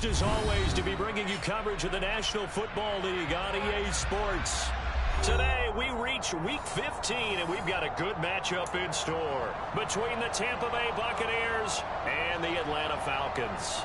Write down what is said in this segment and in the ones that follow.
Pleased as always to be bringing you coverage of the National Football League on EA Sports. Today we reach Week 15 and we've got a good matchup in store between the Tampa Bay Buccaneers and the Atlanta Falcons.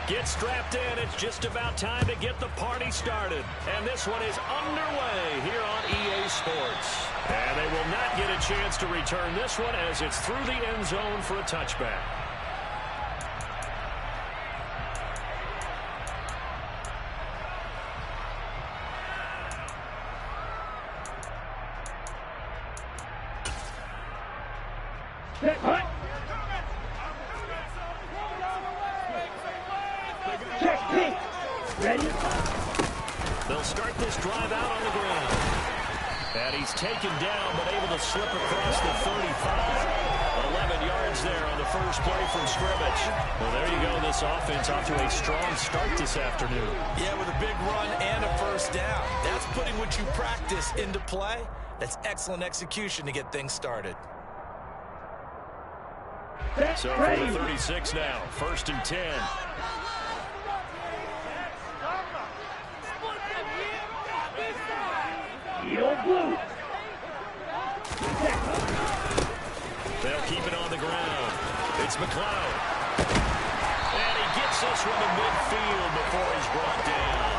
Get strapped in. It's just about time to get the party started. And this one is underway here on EA Sports. And they will not get a chance to return this one as it's through the end zone for a touchback. They'll start this drive out on the ground. And he's taken down, but able to slip across the 35. 11 yards there on the first play from scrimmage. Well, there you go. This offense off to a strong start this afternoon. Yeah, with a big run and a first down. That's putting what you practice into play. That's excellent execution to get things started. So for the 36 now, 1st and 10. They'll keep it on the ground. It's McLeod. And he gets this one to midfield before he's brought down.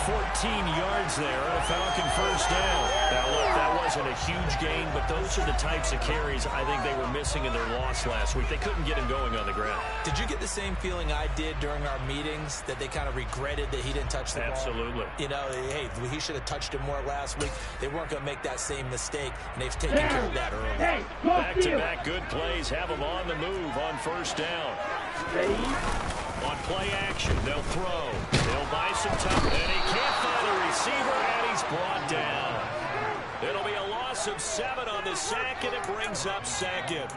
14 yards there, a Falcon first down. Now, look, that wasn't a huge gain, but those are the types of carries I think they were missing in their loss last week. They couldn't get him going on the ground. Did you get the same feeling I did during our meetings, that they kind of regretted that he didn't touch the ball? Absolutely. You know, hey, he should have touched it more last week. They weren't going to make that same mistake, and they've taken care of that early. Back-to-back good plays have them on the move on first down. On play action, they'll throw. They'll buy some time, and he can't find the receiver, and he's brought down. It'll be a loss of 7 on the sack, and it brings up 2nd.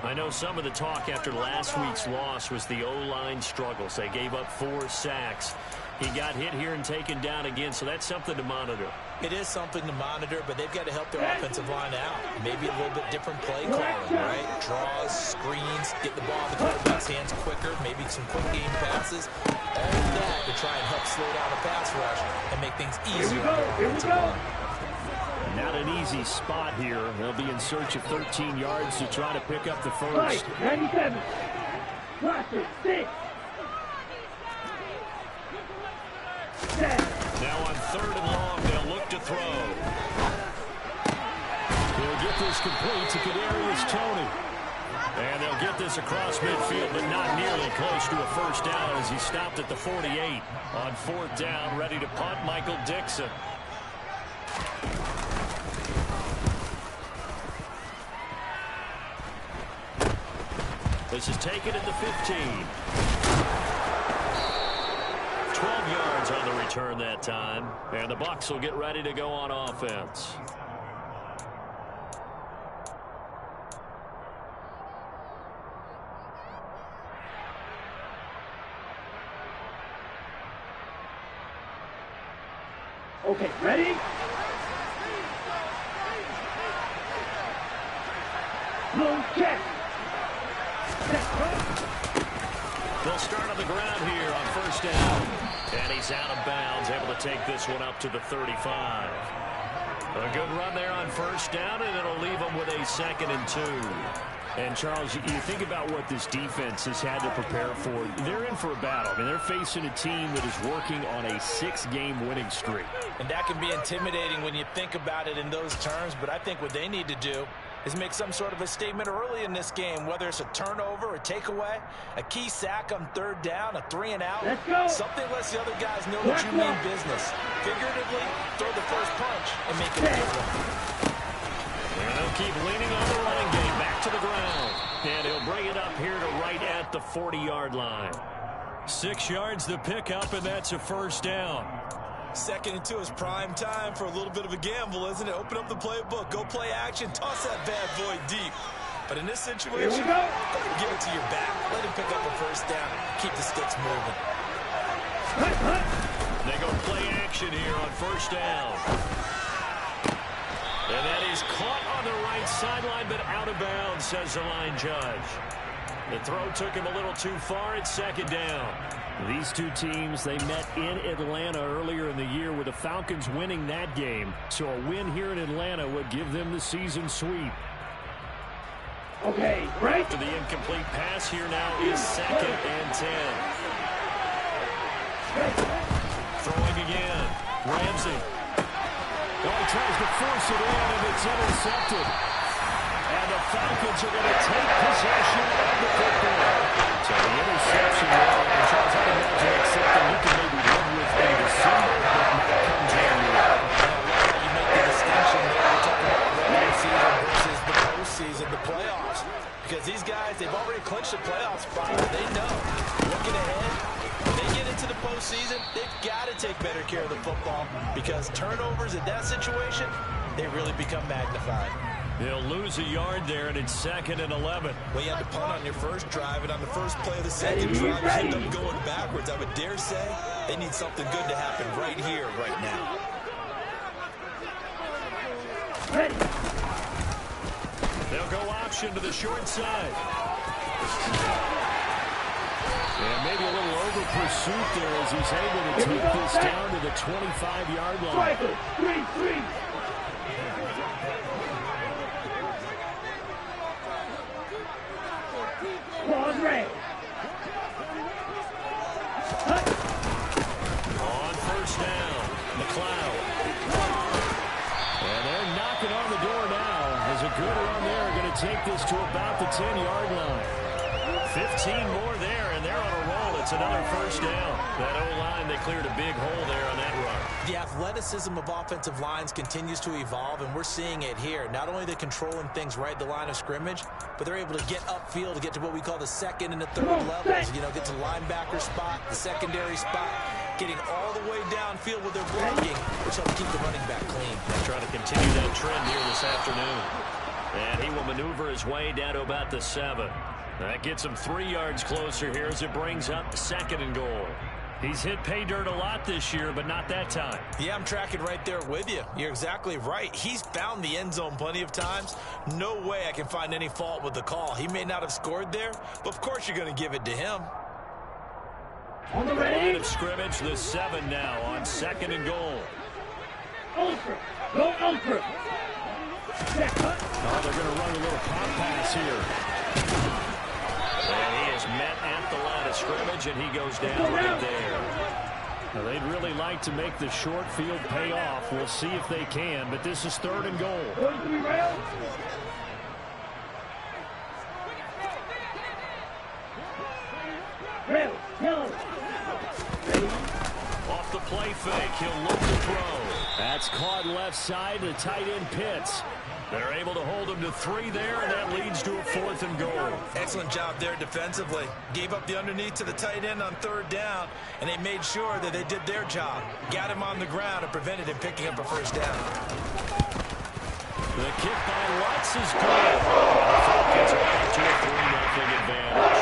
I know some of the talk after last week's loss was the O-line struggles. They gave up 4 sacks. He got hit here and taken down again, so that's something to monitor. It is something to monitor, but they've got to help their offensive line out. Maybe a little bit different play calling, right? Draws, screens, get the ball in the quarterback's hands quicker, maybe some quick game passes. All of that to try and help slow down the pass rush and make things easier on the offensive line. Not an easy spot here. They'll be in search of 13 yards to try to pick up the first. 97. Watch it. 6. Now on 3rd and long, they'll look to throw. They'll get this complete to Kadarius Toney. And they'll get this across midfield, but not nearly close to a first down as he stopped at the 48. On 4th down, ready to punt, Michael Dixon. This is taken at the 15. 12 yards on the return that time. And the Bucs will get ready to go on offense. Okay, ready? Low check. They'll start on the ground here on first down. And he's out of bounds, able to take this one up to the 35. A good run there on first down, and it'll leave them with a 2nd and 2. And, Charles, you think about what this defense has had to prepare for. They're in for a battle. I mean, they're facing a team that is working on a 6-game winning streak. And that can be intimidating when you think about it in those terms, but I think what they need to do is make some sort of a statement early in this game, whether it's a turnover, a takeaway, a key sack on 3rd down, a 3-and-out. Let's go. Something lets the other guys know that you mean business. Figuratively, throw the first punch and make it a good one. And they'll keep leaning on the running game back to the ground. And he'll bring it up here to right at the 40-yard line. 6 yards the pickup, and that's a first down. 2nd and 2 is prime time for a little bit of a gamble, isn't it? Open up the playbook, go play action, toss that bad boy deep. But in this situation, go ahead and give it to your back. Let him pick up a first down. Keep the sticks moving. They go play action here on first down. And that is caught on the right sideline, but out of bounds, says the line judge. The throw took him a little too far. It's 2nd down. These two teams, they met in Atlanta earlier in the year with the Falcons winning that game. So a win here in Atlanta would give them the season sweep. Okay, right. After the incomplete pass, here now is 2nd and 10. Throwing again. Ramsey. Oh, he tries to force it in, and it's intercepted. And the Falcons are going to take possession of the football. So the interception there, and Charles, I can imagine it's something you can maybe live with in December, but not come January. You make the distinction there. We're talking about regular season versus the postseason, the playoffs. Because these guys, they've already clinched the playoff spot. They know. Looking ahead, when they get into the postseason, they've got to take better care of the football because turnovers in that situation, they really become magnified. They'll lose a yard there, and it's 2nd and 11. Well, you had to punt on your first drive, and on the first play of the second drive, you end up going backwards. I would dare say they need something good to happen right here, right now. Ready. They'll go option to the short side. And maybe a little over pursuit there as he's able to take this down to the 25-yard line. Striker, 3-3. Claws red. On first down, McLeod. And they're knocking on the door now as a good run there going to take this to about the 10-yard line. 15 more there, and they're on a roll. It's another first down. That O-line, they cleared a big hole there on that run. The athleticism of offensive lines continues to evolve, and we're seeing it here. Not only are they controlling things right at the line of scrimmage, but they're able to get upfield to get to what we call the 2nd and the 3rd levels. You know, get to the linebacker spot, the secondary spot, getting all the way downfield with their blocking, which helps keep the running back clean. They're trying to continue that trend here this afternoon. And he will maneuver his way down to about the 7. That gets him 3 yards closer here as it brings up 2nd and goal. He's hit pay dirt a lot this year, but not that time. Yeah, I'm tracking right there with you. You're exactly right. He's found the end zone plenty of times. No way I can find any fault with the call. He may not have scored there, but of course you're going to give it to him. On the Line of scrimmage, the 7 now on 2nd and goal. Ultra. Go ultra. Check, cut. Oh, they're going to run a little pop pass here. And he is met at the line of scrimmage, and he goes down right there. Now, they'd really like to make the short field pay off. We'll see if they can, but this is 3rd and goal. 43 rounds. Red, yellow. Off the play fake, he'll look to throw. That's caught left side to tight end Pitts. They're able to hold him to 3 there, and that leads to a 4th and goal. Excellent job there defensively. Gave up the underneath to the tight end on 3rd down, and they made sure that they did their job. Got him on the ground and prevented him picking up a first down. The kick by Lutz is good. The Falcons are out to a 3-0 advantage.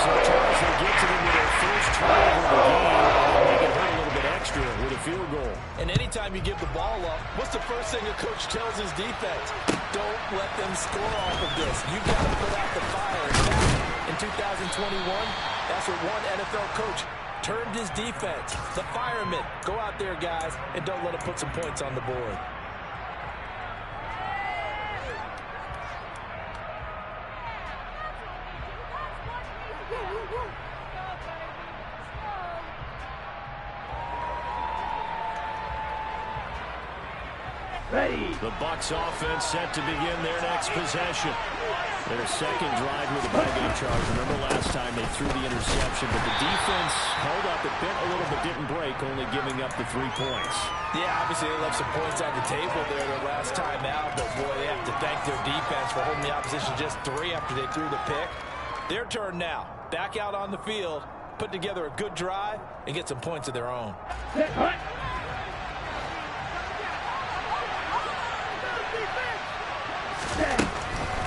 So Charles, they get to them with their first turnover of the game, and they can hurt a little bit extra with a field goal. And anytime you give the ball up, what's the first thing a coach tells his defense? Don't let them score off of this. You've got to put out the fire. In fact, in 2021, that's what one NFL coach termed his defense. The firemen. Go out there, guys, and don't let them put some points on the board. Ready. The Bucs offense set to begin their next possession. Their second drive with a ball game, Charles. Remember last time they threw the interception, but the defense held up. It bent a little but didn't break, only giving up the 3 points. Yeah, obviously they left some points on the table there their last time out, but boy, they have to thank their defense for holding the opposition just 3 after they threw the pick. Their turn now. Back out on the field. put together a good drive, and get some points of their own. Set, hut.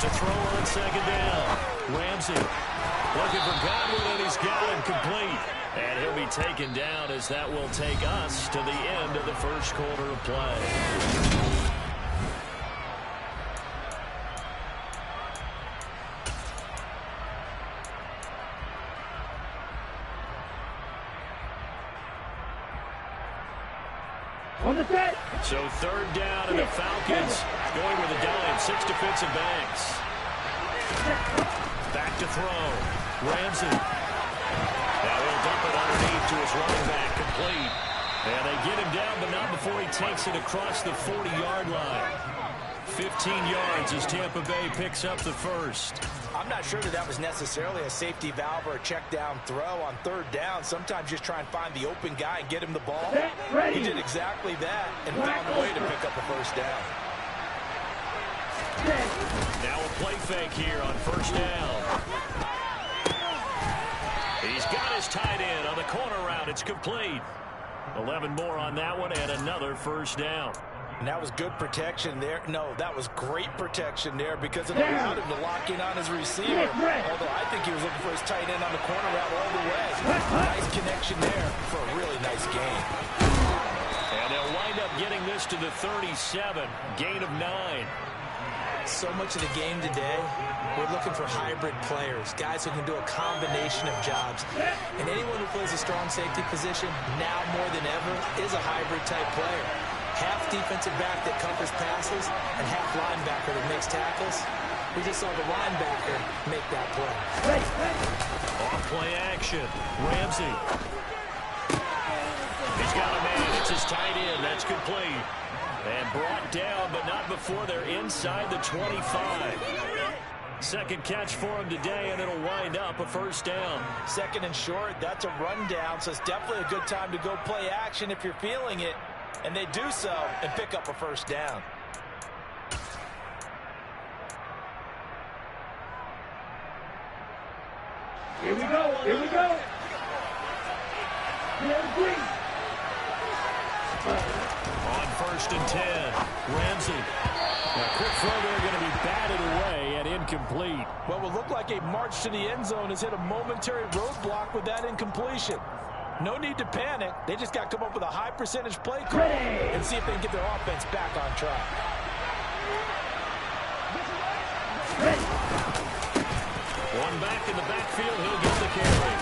To throw on second down. Ramsey looking for Godwin, and he's got him complete. And he'll be taken down as that will take us to the end of the first quarter of play. On the set. So third down, and the Falcons going with a dime. 6 defensive backs. Back to throw. Ramsey. That will dump it underneath to his running back, complete. And they get him down, but not before he takes it across the 40-yard line. 15 yards as Tampa Bay picks up the first. I'm not sure that was necessarily a safety valve or a check down throw on third down. Sometimes just try and find the open guy and get him the ball. He did exactly that and found a way to pick up a first down. Now a play fake here on first down. He's got his tight end on the corner route. It's complete. 11 more on that one, and another first down. And that was good protection there. No, that was great protection there because it allowed him to lock in on his receiver. Although I think he was looking for his tight end on the corner route all the way. Nice connection there for a really nice gain. And they'll wind up getting this to the 37. Gain of 9. So much of the game today, we're looking for hybrid players, guys who can do a combination of jobs. And anyone who plays a strong safety position, now more than ever, is a hybrid type player. Half defensive back that covers passes and half linebacker that makes tackles. We just saw the linebacker make that play. Off play action. Ramsey. He's got a man. It's his tight end. That's complete. And brought down, but not before they're inside the 25. Second catch for him today, and it'll wind up a first down. Second and short, that's a rundown, so it's definitely a good time to go play action if you're feeling it. And they do so and pick up a first down. Here we go. Here we go. On first and 10, Ramsey. A quick throw there, going to be batted away and incomplete. What will look like a march to the end zone has hit a momentary roadblock with that incompletion. No need to panic. They just got to come up with a high percentage play call and see if they can get their offense back on track. One back in the backfield. He'll get the carry.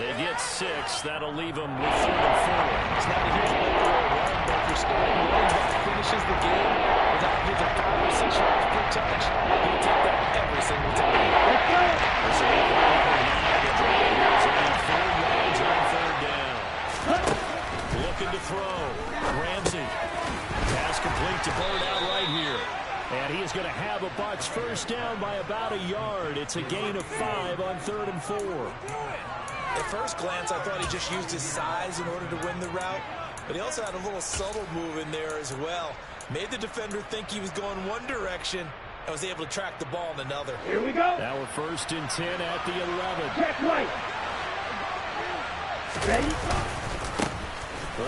They get 6. That'll leave them with 3rd and 4. It's not a huge play for a run, but if your starting running back finishes the game without giving 5 or 6 yards per touch, he'll take that every single time. This will be the drive. 4 yards on 3rd down. Looking to throw. Ramsey. Pass complete to Bird out right here. And he is going to have a Bucs first down by about a yard. It's a gain of 5 on 3rd and 4. At first glance, I thought he just used his size in order to win the route, but he also had a little subtle move in there as well. Made the defender think he was going one direction and was able to track the ball in another. Here we go. Now we're first and 10 at the 11. Check right. Ready?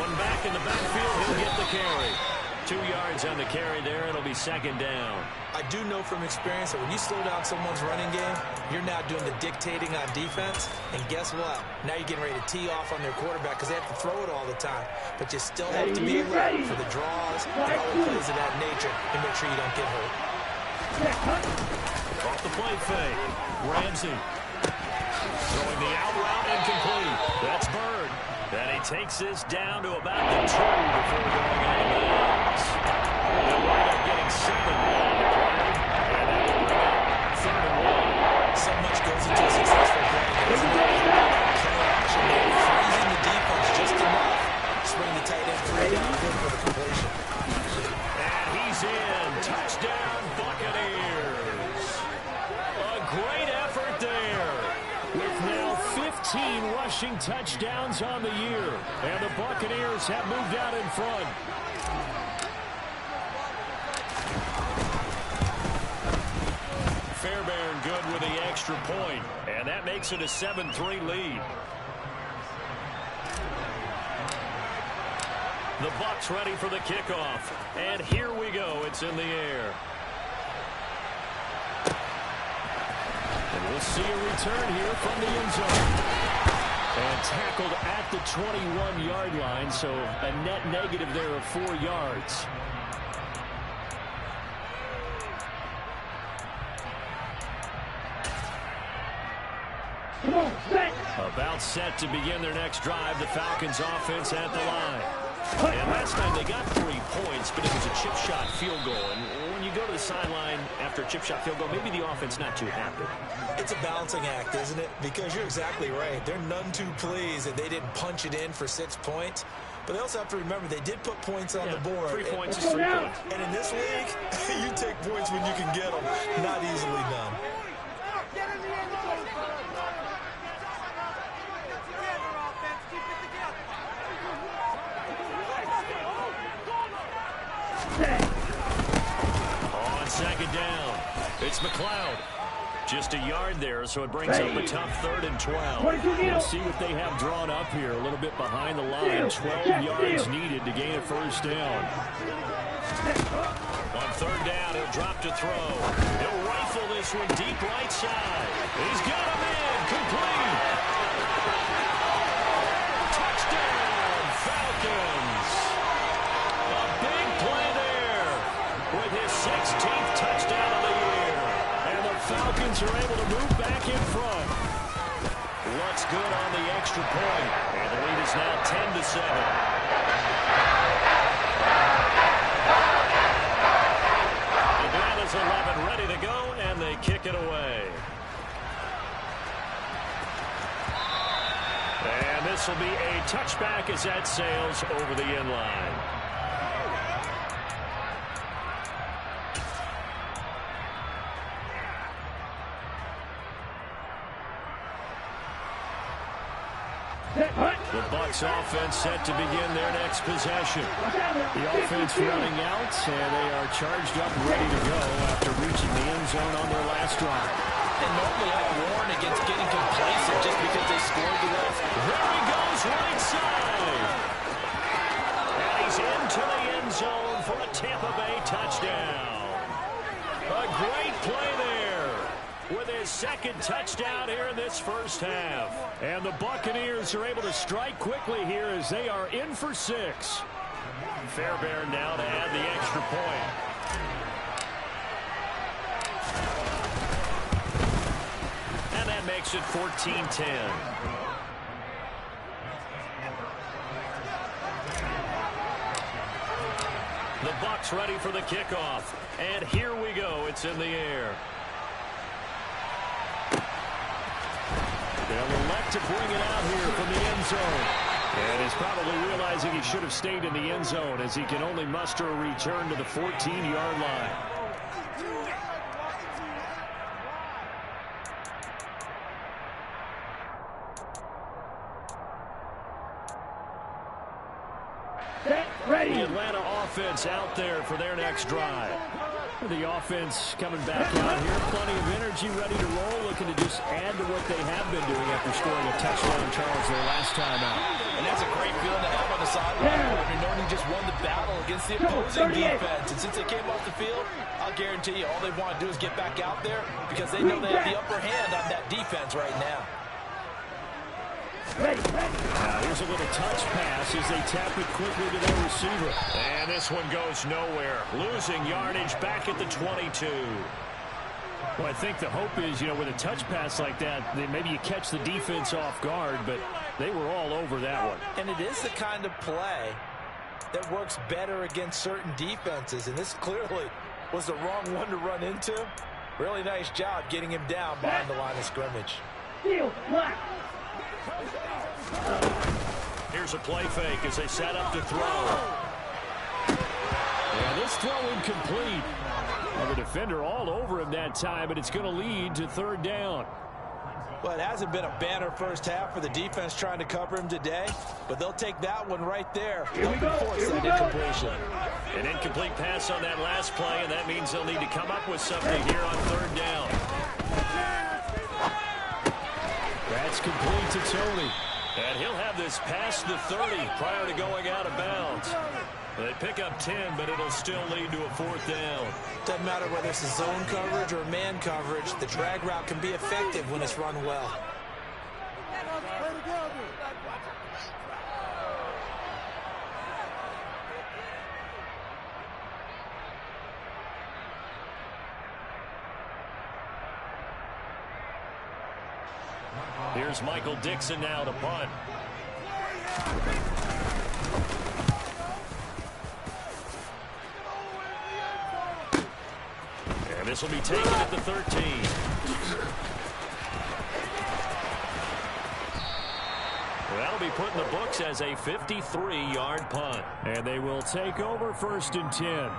One back in the backfield. He'll get the carry. 2 yards on the carry there. It'll be second down. I do know from experience that when you slow down someone's running game, you're now doing the dictating on defense. And guess what? Now you're getting ready to tee off on their quarterback because they have to throw it all the time. But you still have to be alert for the draws and other plays of that nature and make sure you don't get hurt. Off the play fake. Ramsey. Throwing the out route incomplete. That's Bird. And he takes this down to about the 2 before going out of bounds. They'll wind up getting 7 on the play. And that will bring up 3rd and 1. So much goes into a successful play. Play action there, freezing the defense just enough. Swing the tight end free down good for the completion. And he's in. Touchdown, Buccaneers. A great effort there. With now 15 rushing touchdowns on the year. And the Buccaneers have moved out in front. Fairbairn good with the extra point, and that makes it a 7-3 lead. The Bucs ready for the kickoff, and here we go. It's in the air. And we'll see a return here from the end zone. And tackled at the 21-yard line, so a net negative there of 4 yards. Come on, set. About set to begin their next drive. The Falcons offense at the line. And last time they got 3 points, but it was a chip shot field goal. And when you go to the sideline after a chip shot field goal, maybe the offense not too happy. It's a balancing act, isn't it? Because you're exactly right. They're none too pleased that they didn't punch it in for 6 points. But they also have to remember they did put points on the board. 3 points is 3 points. And in this league, you take points when you can get them. Not easily done. On second down, it's McLeod. Just a yard there, so it brings up a tough 3rd and 12. We'll see what they have drawn up here. A little bit behind the line. 12 yards needed to gain a first down. On 3rd down, he'll drop to throw. He'll rifle this one deep right side. He's got him in. Complete. Touchdown, Falcons. A big play there with his 16th touchdown of the year. And the Falcons are able to move back in front. Looks good on the extra point. And the lead is now 10-7. Atlanta's 11 ready to go, and they kick it away. And this will be a touchback as that sails over the end line. The Bucs offense set to begin their next possession. The offense running out, and they are charged up ready to go after reaching the end zone on their last drive. And normally I warn against getting complacent just because they scored the rest. There he goes right side. And he's into the end zone for a Tampa Bay touchdown. A great play there with his 2nd touchdown here in this first half. And the Buccaneers are able to strike quickly here as they are in for 6. Fairbairn now to add the extra point. And that makes it 14-10. The Bucs ready for the kickoff. And here we go. It's in the air. They'll elect to bring it out here from the end zone. And he's probably realizing he should have stayed in the end zone as he can only muster a return to the 14-yard line. Ready. The Atlanta offense out there for their next drive. The offense coming back out here. Plenty of energy, ready to roll, looking to just add to what they have been doing after scoring a touchdown, Charles, their last time out. And that's a great feeling to have on the sideline. Knowing you just won the battle against the opposing defense. And since they came off the field, I'll guarantee you all they want to do is get back out there because they know they have the upper hand on that defense right now. Now here's a little touch pass as they tap it quickly to their receiver. And this one goes nowhere. Losing yardage back at the 22. Well, I think the hope is, with a touch pass like that, maybe you catch the defense off guard, but they were all over that one. And it is the kind of play that works better against certain defenses, and this clearly was the wrong one to run into. Really nice job getting him down behind the line of scrimmage. Here's a play fake as they set up to throw. Yeah, this throw incomplete. And the defender all over him that time, but it's going to lead to 3rd down. Well, it hasn't been a banner first half for the defense trying to cover him today, but they'll take that one right there. They'll force that incompletion. An incomplete pass on that last play, and that means they'll need to come up with something here on 3rd down. That's complete to Tony. And he'll have this past the 30 prior to going out of bounds. They pick up 10, but it'll still lead to a 4th down. Doesn't matter whether it's a zone coverage or man coverage, the drag route can be effective when it's run well. Here's Michael Dixon now to punt. And this will be taken at the 13. That'll be put in the books as a 53-yard punt. And they will take over 1st and 10.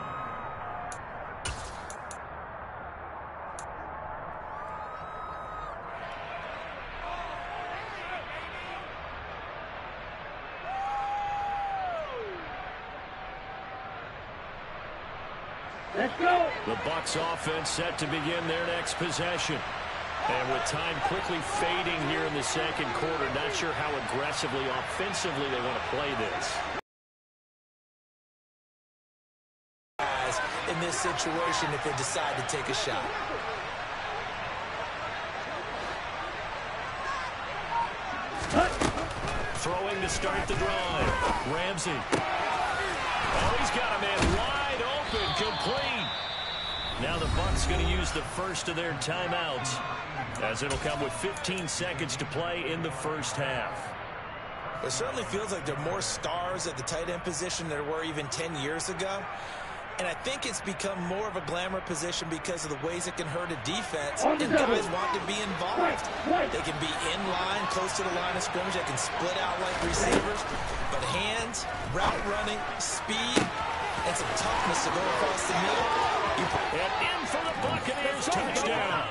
Let's go. The Bucs offense set to begin their next possession. And with time quickly fading here in the 2nd quarter, not sure how aggressively, offensively they want to play this. In this situation, if they decide to take a shot. Throwing to start the drive. Ramsey. Oh, he's got a man wide open, complete. Now the Bucs going to use the first of their timeouts, as it'll come with 15 seconds to play in the 1st half. It certainly feels like there are more stars at the tight end position than there were even 10 years ago. And I think it's become more of a glamour position because of the ways it can hurt a defense, and guys want to be involved. They can be in line, close to the line of scrimmage. They can split out like receivers. But hands, route running, speed, and some toughness to go across the middle. And in for the Buccaneers, touchdown.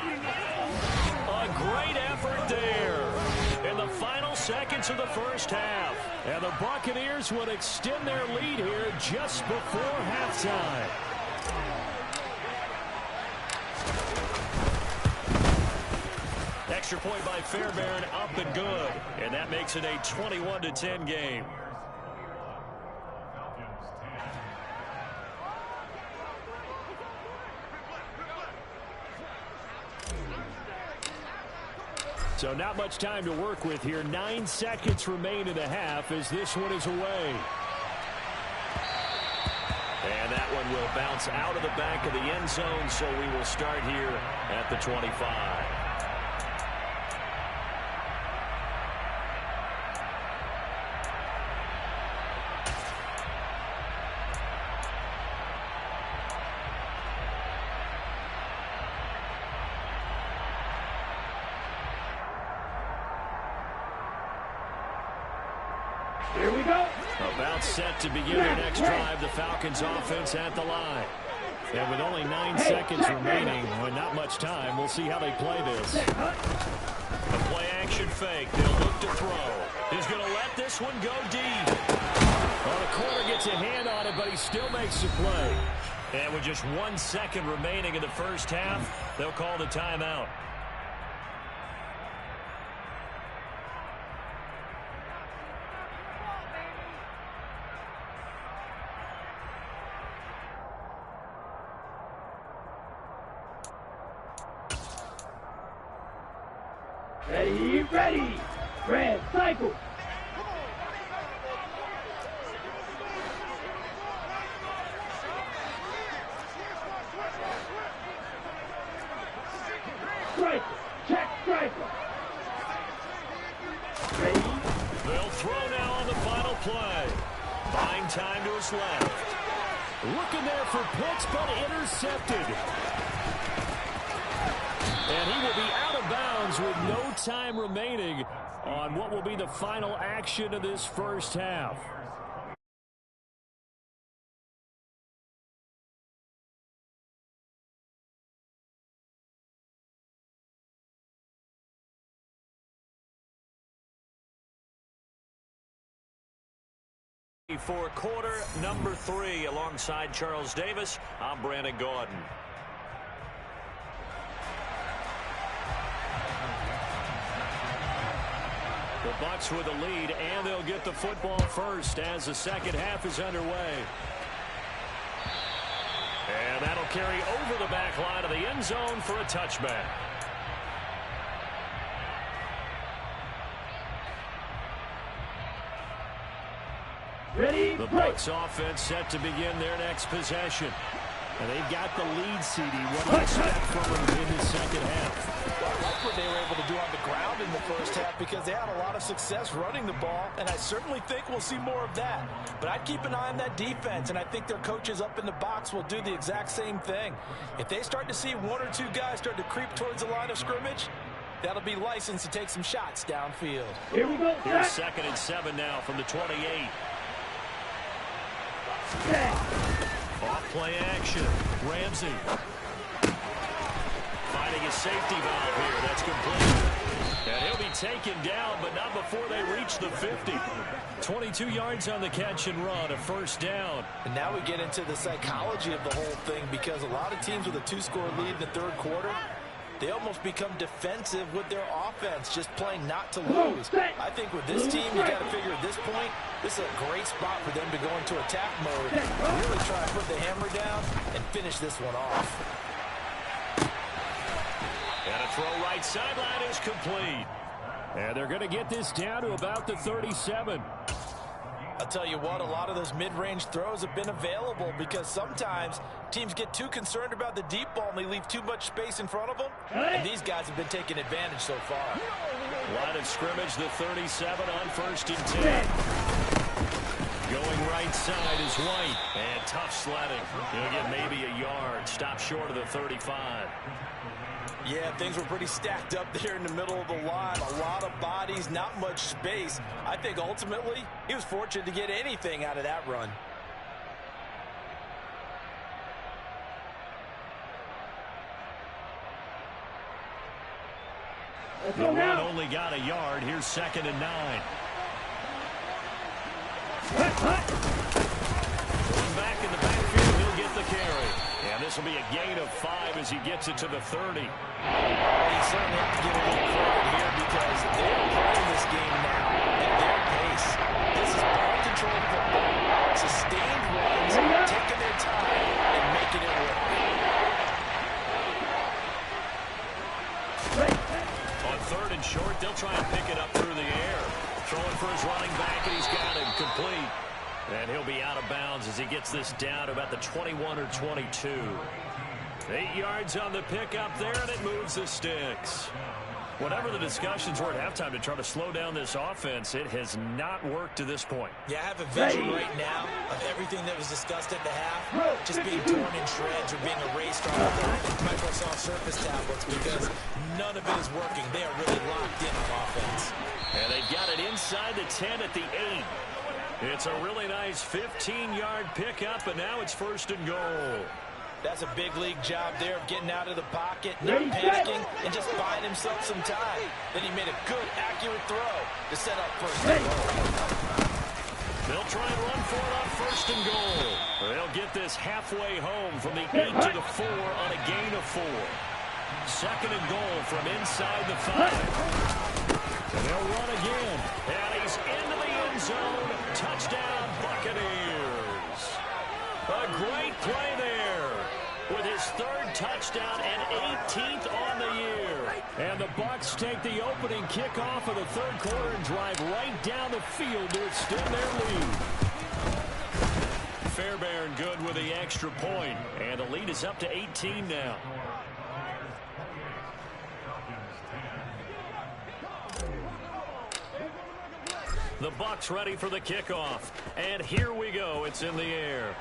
A great effort there in the final seconds of the 1st half. And the Buccaneers would extend their lead here just before halftime. Extra point by Fairbairn, up and good. And that makes it a 21-10 game. So not much time to work with here. 9 seconds remain in the half as this one is away. And that one will bounce out of the back of the end zone, so we will start here at the 25. Here we go. About set to begin their next drive, the Falcons offense at the line. And with only 9 seconds remaining, well, not much time, we'll see how they play this. A play action fake. They'll look to throw. He's going to let this one go deep. Well, the corner gets a hand on it, but he still makes the play. And with just 1 second remaining in the 1st half, they'll call the timeout. Ready, ready. Red cycle. Striker, check striker. Ready. They'll throw now on the final play. Buying time to his left. Looking there for Pitts, but intercepted. And he will be out of bounds with no time remaining on what will be the final action of this 1st half. For quarter number 3, alongside Charles Davis, I'm Brandon Gordon. The Bucs with the lead, and they'll get the football first as the second half is underway. And that'll carry over the back line of the end zone for a touchback. Ready, the Bucs offense set to begin their next possession. And they've got the lead, CD. What do you expect from them in the second half? Well, I like what they were able to do on the ground in the first half because they had a lot of success running the ball, and I certainly think we'll see more of that. But I'd keep an eye on that defense, and I think their coaches up in the box will do the exact same thing. If they start to see one or two guys start to creep towards the line of scrimmage, that'll be licensed to take some shots downfield. Here we go. Here's 2nd and 7 now from the 28. Off play action. Ramsey. Finding a safety valve here. That's complete. And he'll be taken down, but not before they reach the 50. 22 yards on the catch and run. A first down. And now we get into the psychology of the whole thing because a lot of teams with a 2-score lead in the third quarter, they almost become defensive with their offense, just playing not to lose. I think with this team, you got to figure at this point, this is a great spot for them to go into attack mode, really try to put the hammer down and finish this one off. And a throw right sideline is complete. And they're going to get this down to about the 37. I'll tell you what, a lot of those mid-range throws have been available because sometimes teams get too concerned about the deep ball and they leave too much space in front of them. And these guys have been taking advantage so far. Line of scrimmage, the 37 on 1st and 10. Going right side is White. And tough sledding. He'll get maybe a yard. Stop short of the 35. Yeah, things were pretty stacked up there in the middle of the line. A lot of bodies, not much space. I think ultimately he was fortunate to get anything out of that run. The run only got a yard. Here's 2nd and 9. Going back in the backfield, he'll get the carry. And this will be a gain of 5 as he gets it to the 30. Well, you certainly have to give a little credit here because they're playing this game now at their pace. This is ball control football. Sustained runs, taking their time, and making it work. On 3rd and short, they'll try and pick it up through the air. Throwing for his running back, and he's got him complete. And he'll be out of bounds as he gets this down to about the 21 or 22. 8 yards on the pickup there, and it moves the sticks. Whatever the discussions were at halftime to try to slow down this offense, it has not worked to this point. Yeah, I have a vision right now of everything that was discussed at the half just being torn in shreds or being erased off of the Microsoft Surface tablets because none of it is working. They are really locked in on offense. And they've got it inside the 10 at the 8. It's a really nice 15-yard pickup, and now it's 1st and goal. That's a big league job there of getting out of the pocket, not panicking, and just buying himself some time. Then he made a good, accurate throw to set up 1st and goal. They'll try and run for it on 1st and goal. They'll get this halfway home from the 8 to the 4 on a gain of 4. 2nd and goal from inside the 5. And they'll run again. And he's into the end zone. Touchdown, Buccaneers. A great play there with his 3rd touchdown and 18th on the year. And the Bucs take the opening kickoff of the 3rd quarter and drive right down the field to extend their lead. Fairbairn good with the extra point. And the lead is up to 18 now. The Bucs ready for the kickoff. And here we go. It's in the air.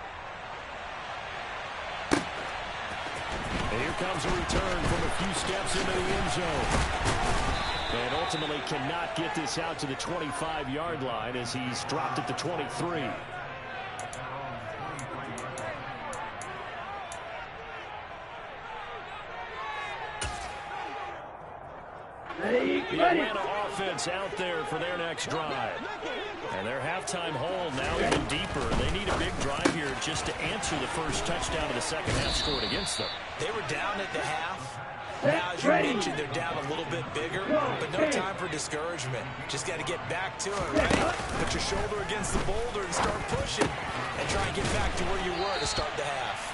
And here comes a return from a few steps into the end zone. And ultimately cannot get this out to the 25-yard line as he's dropped at the 23. The Atlanta offense out there for their next drive. And their halftime hole now even deeper. They need a big drive here just to answer the first touchdown of the second half scored against them. They were down at the half, Now, as you mentioned, they're down a little bit bigger, but no time for discouragement. Just got to get back to it, right? Put your shoulder against the boulder and start pushing, and try and get back to where you were to start the half.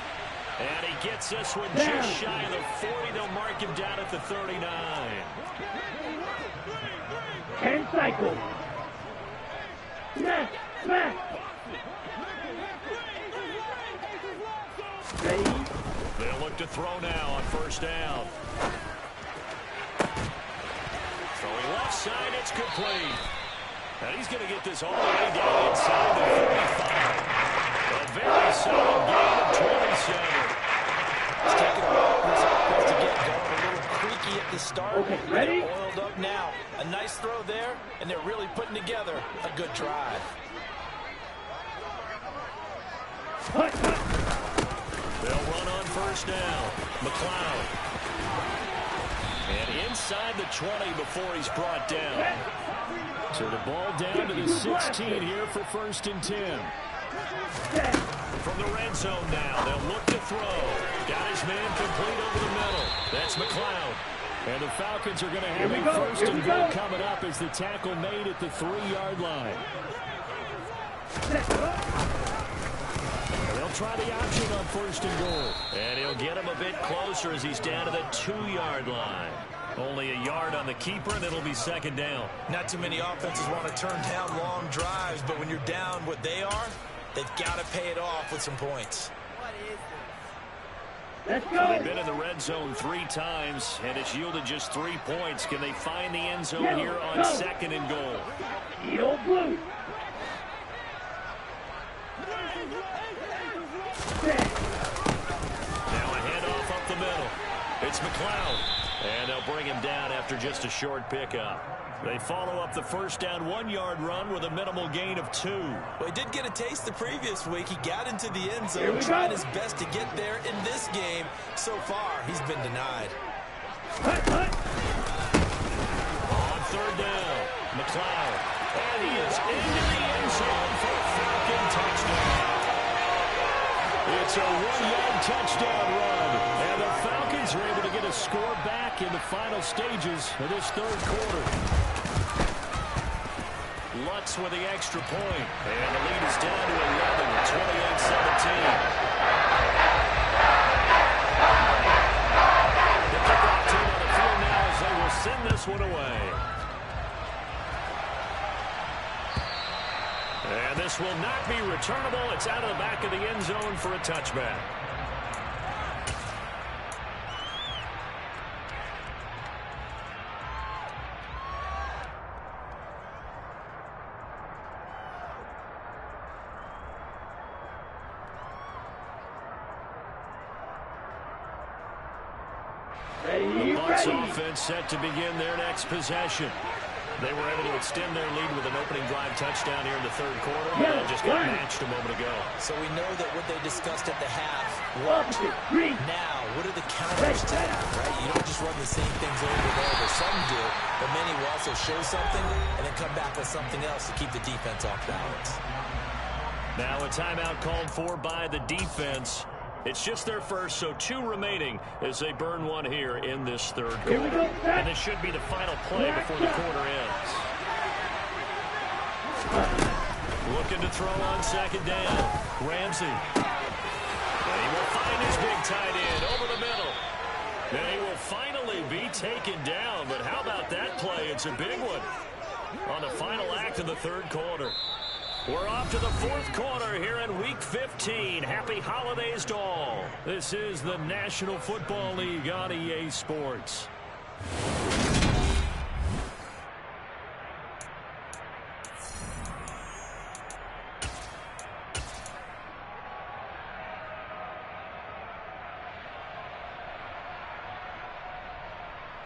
And he gets this one just shy of the 40. They'll mark him down at the 39. 10 cycles. Smack, smack. Ready? They'll look to throw now on first down. Throwing left side, it's complete. And he's going to get this all the way down inside the 45. A very solid gain of 27. It's taking a while for this offense to get going. A little creaky at the start. Okay, ready? They're oiled up now. A nice throw there, and they're really putting together a good drive. They'll run on first down. McLeod. And inside the 20 before he's brought down. So the ball down to the 16 here for first and 10. From the red zone now, they'll look to throw. Got his man complete over the middle. That's McLeod. And the Falcons are going to have a first and goal coming up as the tackle made at the 3-yard line. They'll try the option on first and goal. And he'll get him a bit closer as he's down to the 2-yard line. Only a yard on the keeper, and it'll be second down. Not too many offenses want to turn down long drives, but when you're down what they are, they've got to pay it off with some points. Let's So go. they've been in the red zone 3 times, and it's yielded just 3 points. Can they find the end zone here on second and goal? Steel blue. Now a handoff up the middle. It's McLeod. And they'll bring him down after just a short pickup. They follow up the first down 1-yard run with a minimal gain of 2. Well, he did get a taste the previous week. He got into the end zone, trying his best to get there in this game. So far, he's been denied. On third down, McLeod. And he is into the end zone for a Falcon touchdown. It's a 1-yard touchdown run. And the Falcons are able to get a score back in the final stages of this third quarter. Lutz with the extra point. And the lead is down to 11 with 28-17. The kickoff team on the field now as they will send this one away. And this will not be returnable. It's out of the back of the end zone for a touchback. The Bucs offense set to begin their next possession. They were able to extend their lead with an opening drive touchdown here in the third quarter, but it just got matched a moment ago. So we know that what they discussed at the half worked. Now, what are the counters to that, right? You don't just run the same things over and over. Some do, but many will also show something and then come back with something else to keep the defense off balance. Now a timeout called for by the defense. It's just their first, so 2 remaining as they burn one here in this third quarter. And this should be the final play before the quarter ends. Looking to throw on second down. Ramsey. And he will find his big tight end over the middle. And he will finally be taken down. But how about that play? It's a big one on the final act of the third quarter. We're off to the fourth quarter here in Week 15. Happy holidays to all. This is the National Football League on EA Sports.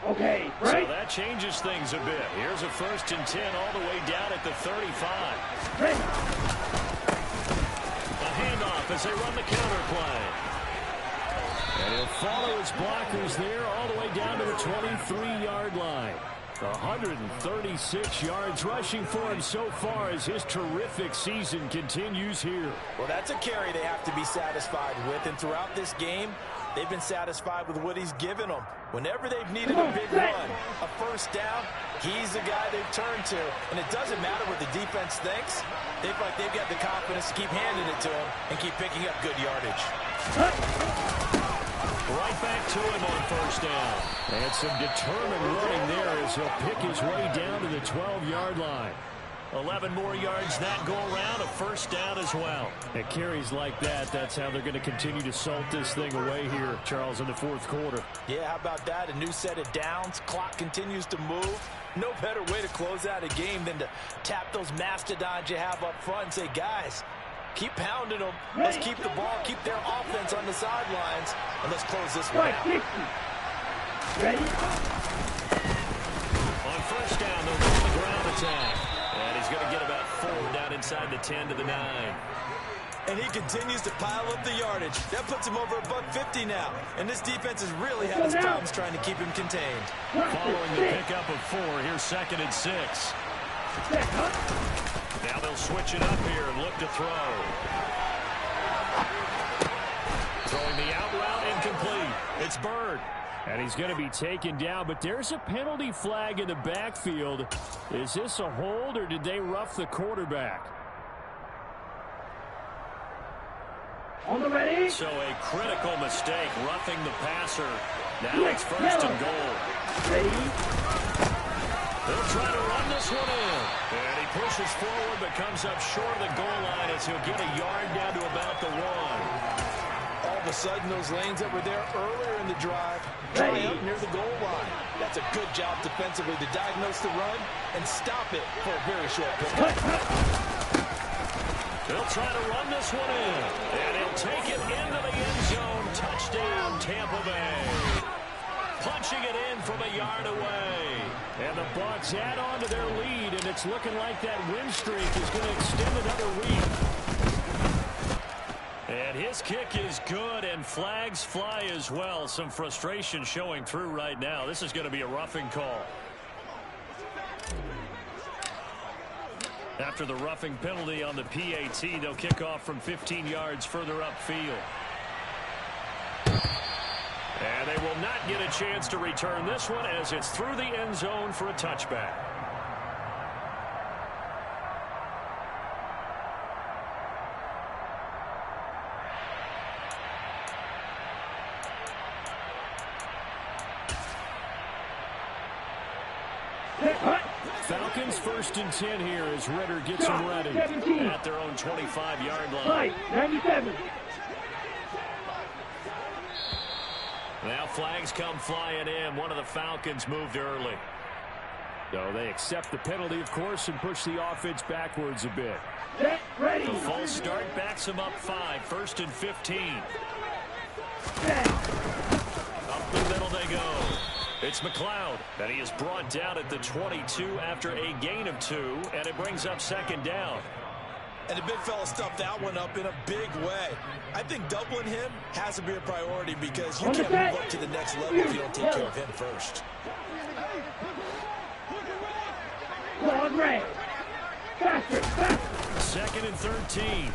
Okay, So right? that changes things a bit. Here's a first and 10 all the way down at the 35. Ready. A handoff as they run the counter play. And he'll follow his blockers there all the way down to the 23-yard line. 136 yards rushing for him so far as his terrific season continues here. Well, that's a carry they have to be satisfied with, and throughout this game, they've been satisfied with what he's given them. Whenever they've needed a big run, a first down, he's the guy they've turned to. And it doesn't matter what the defense thinks. They feel like they've got the confidence to keep handing it to him and keep picking up good yardage. Right back to him on first down. And some determined running there as he'll pick his way down to the 12-yard line. 11 more yards that go around, a first down as well. At carries like that, that's how they're going to continue to salt this thing away here, Charles, in the fourth quarter. Yeah, how about that? A new set of downs. Clock continues to move. No better way to close out a game than to tap those mastodons you have up front and say, guys, keep pounding them. Let's keep the ball, keep their offense on the sidelines, and let's close this one out. Ready? On first down, they'll run the ground attack. And he's going to get about 4 down inside the 10 to the 9. And he continues to pile up the yardage. That puts him over $150 now. And this defense has really had its problems trying to keep him contained. Following the pickup of 4, here's 2nd and 6. Now they'll switch it up here and look to throw. Throwing the out route incomplete. It's Bird. And he's going to be taken down, but there's a penalty flag in the backfield. Is this a hold, or did they rough the quarterback? On the ready? So a critical mistake, roughing the passer. Now it's first and goal. Ready? They'll try to run this one in. And he pushes forward, but comes up short of the goal line as he'll get a yard down to about the 1. All of a sudden, those lanes that were there earlier in the drive dry up near the goal line. That's a good job defensively to diagnose the run and stop it for a very short period. They'll try to run this one in. And he'll take it into the end zone. Touchdown, Tampa Bay. Punching it in from a yard away. And the Bucs add on to their lead, and it's looking like that win streak is going to extend another week. And his kick is good, and flags fly as well. Some frustration showing through right now. This is going to be a roughing call. After the roughing penalty on the PAT, they'll kick off from 15 yards further upfield. And they will not get a chance to return this one as it's through the end zone for a touchback. Falcons 1st and 10 here as Ritter gets them ready 17. At their own 25-yard line. Right, 97. Now flags come flying in. One of the Falcons moved early. So they accept the penalty, of course, and push the offense backwards a bit. Get ready. The false start backs them up 5. 1st and 15. Up the middle they go. It's McLeod, and he is brought down at the 22 after a gain of 2, and it brings up 2nd down. And the big fella stuffed that one up in a big way. I think doubling him has to be a priority because you can't move up to the next level if you don't take care of him first. Long range. Faster, faster. 2nd and 13.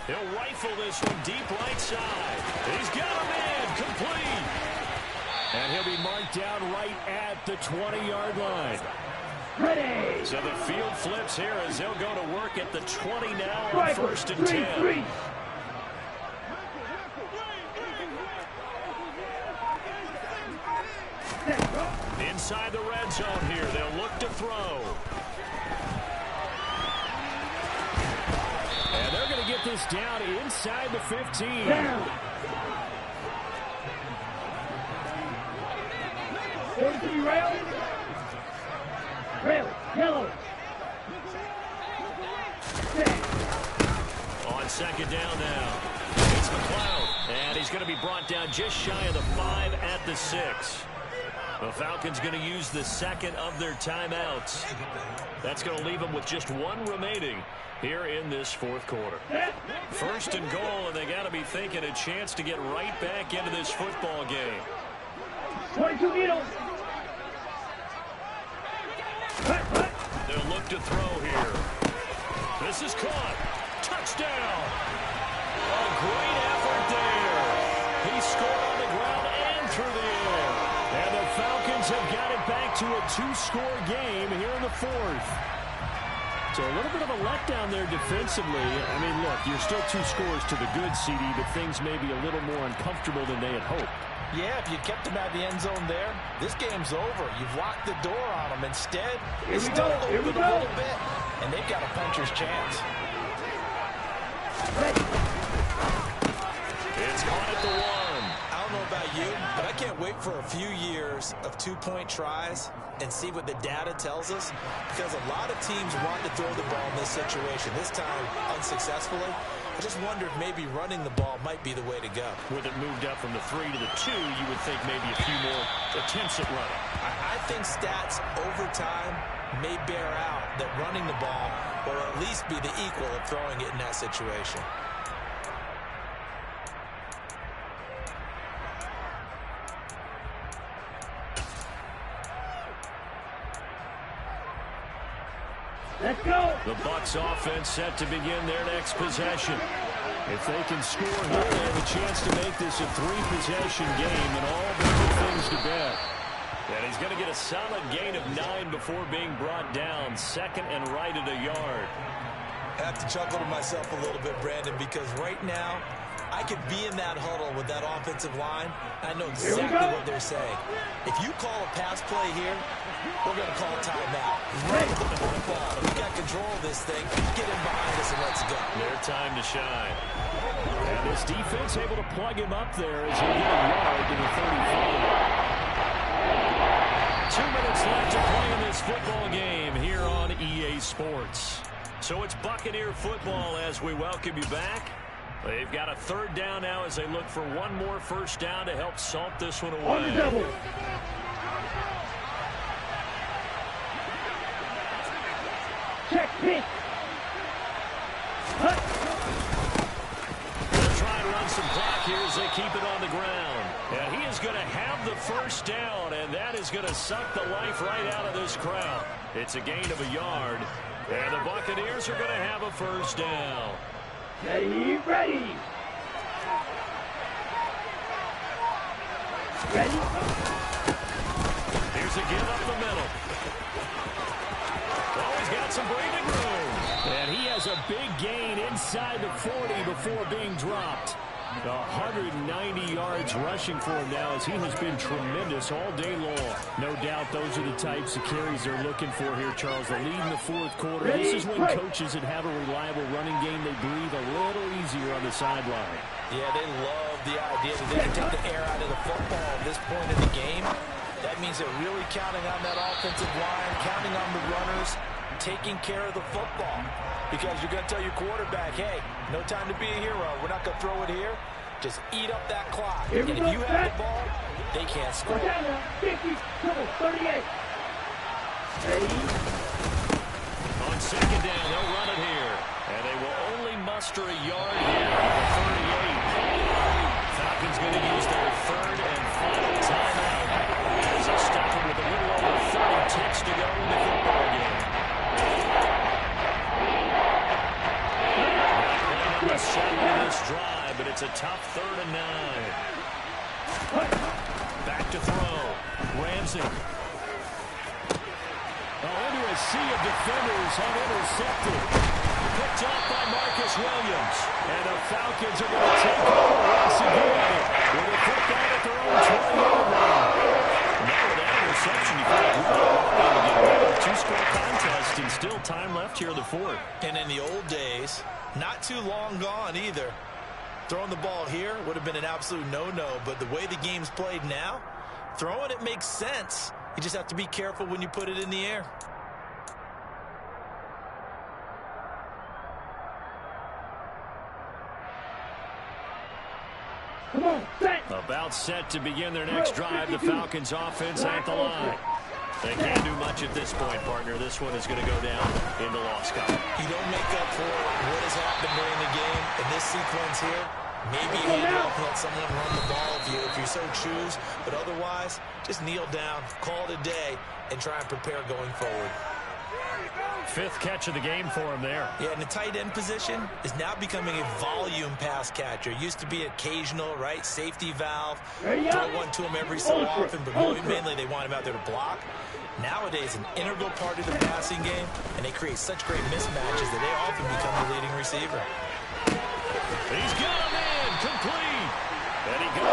He'll rifle this one deep right side. He's got a man complete. And he'll be marked down right at the 20-yard line. Ready. So the field flips here as they'll go to work at the 20 now on 1st and 10. 3. Inside the red zone here, they'll look to throw. And they're going to get this down inside the 15. Down. 43 rail. Rail. Yellow. On 2nd down now. It's McLeod. And he's going to be brought down just shy of the 5 at the 6. The Falcons going to use the 2nd of their timeouts. That's going to leave them with just 1 remaining here in this 4th quarter. 1st and goal, and they got to be thinking a chance to get right back into this football game. 22 meters. to throw here. This is caught. Touchdown. A great effort there. He scored on the ground and through the air. And the Falcons have got it back to a 2-score game here in the fourth. So a little bit of a letdown there defensively. I mean, look, you're still 2 scores to the good, CD, but things may be a little more uncomfortable than they had hoped. Yeah, if you kept them at the end zone there, this game's over. You've locked the door on them. Instead, it's still open a little bit, and they've got a puncher's chance. It's caught at the 1. I don't know about you, but I can't wait for a few years of 2-point tries and see what the data tells us, because a lot of teams want to throw the ball in this situation. This time, unsuccessfully. I just wonder if maybe running the ball might be the way to go. With it moved up from the 3 to the 2, you would think maybe a few more attempts at running. I think stats over time may bear out that running the ball will at least be the equal of throwing it in that situation. Let's go. The Bucs offense set to begin their next possession. If they can score here, they have a chance to make this a 3-possession game and all the good things to bet. And he's going to get a solid gain of 9 before being brought down. 2nd and right at a yard. I have to chuckle to myself a little bit, Brandon, because right now I could be in that huddle with that offensive line. I know exactly what they're saying. If you call a pass play here, we're going to call a timeout. Run the football. If we got control of this thing, get in behind us and let's go. Their time to shine. And this defense able to plug him up there as he get a yard to the 35. 2 minutes left to play in this football game here on EA Sports. So it's Buccaneer football as we welcome you back. They've got a 3rd down now as they look for one more first down to help salt this one away. On the double. Check pitch. Hut. They'll try and run some clock here as they keep it on the ground. And he is going to have the first down, and that is going to suck the life right out of this crowd. It's a gain of a yard, and the Buccaneers are going to have a first down. Ready, ready. Ready. Here's a give up the middle. Oh, he's got some breathing room. And he has a big gain inside the 40 before being dropped. 190 yards rushing for him now as he has been tremendous all day long. No doubt those are the types of carries they're looking for here, Charles. The lead in the 4th quarter. This is when coaches that have a reliable running game, they breathe a little easier on the sideline. Yeah, they love the idea that they can take the air out of the football at this point in the game. That means they're really counting on that offensive line, counting on the runners, taking care of the football. Because you're going to tell your quarterback, hey, no time to be a hero. We're not going to throw it here. Just eat up that clock. And if you have the ball, they can't score. 50, 38. Ready. On 2nd down, they'll run it here. And they will only muster a yard here at the 38. Falcons going to use their 3rd and final timeout as they stop it with a little over 30 ticks to go in the football game. Not settle this drive, but it's a tough 3rd and 9. Back to throw. Ramsey. Into a sea of defenders, unintercepted. Picked off by Marcus Williams. And the Falcons are going to take over once again with a football at their own 20-yard line. Now with that interception, you feel like we're going to get a 2-score contest and still time left here in the 4th. And in the old days, not too long gone either, throwing the ball here would have been an absolute no-no. But the way the game's played now, throwing it makes sense. You just have to be careful when you put it in the air. Come on, set. About set to begin their next drive. The Falcons offense at the line. They can't do much at this point, partner. This one is going to go down in the loss column. You don't make up for what has happened during the game in this sequence here. Maybe you hand off and let someone run the ball if you so choose. But otherwise, just kneel down, call it a day, and try and prepare going forward. Fifth catch of the game for him there. Yeah, and the tight end position is now becoming a volume pass catcher. Used to be occasional, right? Safety valve. Throw one to him every so often, but mainly they want him out there to block. Nowadays, an integral part of the passing game, and they create such great mismatches that they often become the leading receiver. He's got him in, complete. And he goes